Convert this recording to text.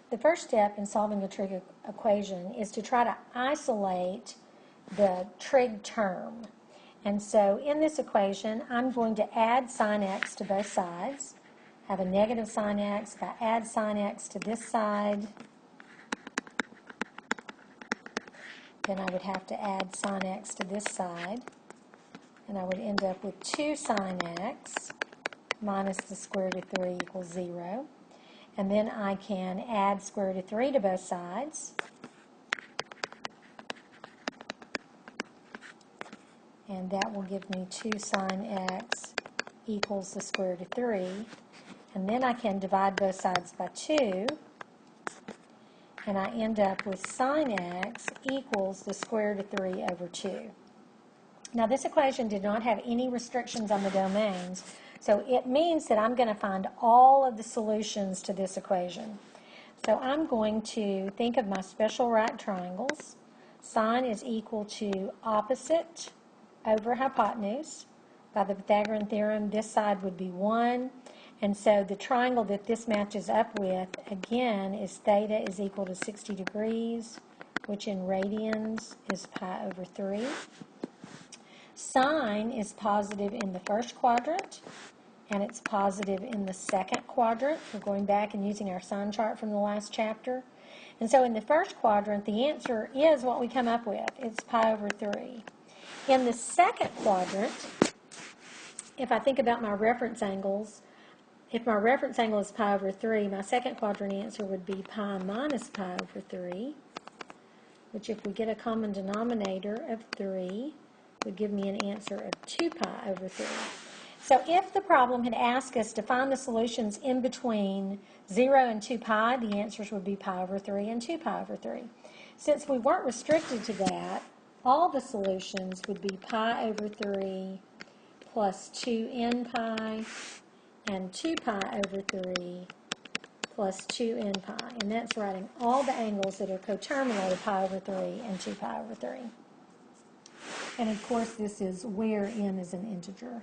the first step in solving a trig equation is to try to isolate the trig term. And so in this equation, I'm going to add sine x to both sides. Have a negative sine x. If I add sine x to this side, then I would have to add sine x to this side. And I would end up with 2 sine x minus the square root of 3 equals 0. And then I can add square root of 3 to both sides. And that will give me 2 sine x equals the square root of 3. And then I can divide both sides by 2. And I end up with sine x equals the square root of 3 over 2. Now this equation did not have any restrictions on the domains, so it means that I'm going to find all of the solutions to this equation. So I'm going to think of my special right triangles. Sine is equal to opposite over hypotenuse. By the Pythagorean theorem, this side would be 1. And so the triangle that this matches up with, again, is theta is equal to 60 degrees, which in radians is pi over 3. Sine is positive in the first quadrant, and it's positive in the second quadrant. We're going back and using our sine chart from the last chapter. And so in the first quadrant, the answer is what we come up with. It's pi over 3. In the second quadrant, if I think about my reference angles, if my reference angle is pi over 3, my second quadrant answer would be pi minus pi over 3, which if we get a common denominator of 3, would give me an answer of 2 pi over 3. So if the problem had asked us to find the solutions in between 0 and 2 pi, the answers would be pi over 3 and 2 pi over 3. Since we weren't restricted to that, all the solutions would be pi over 3 plus 2n pi and 2 pi over 3 plus 2n pi. And that's writing all the angles that are coterminal to pi over 3 and 2 pi over 3. And of course, this is where n is an integer.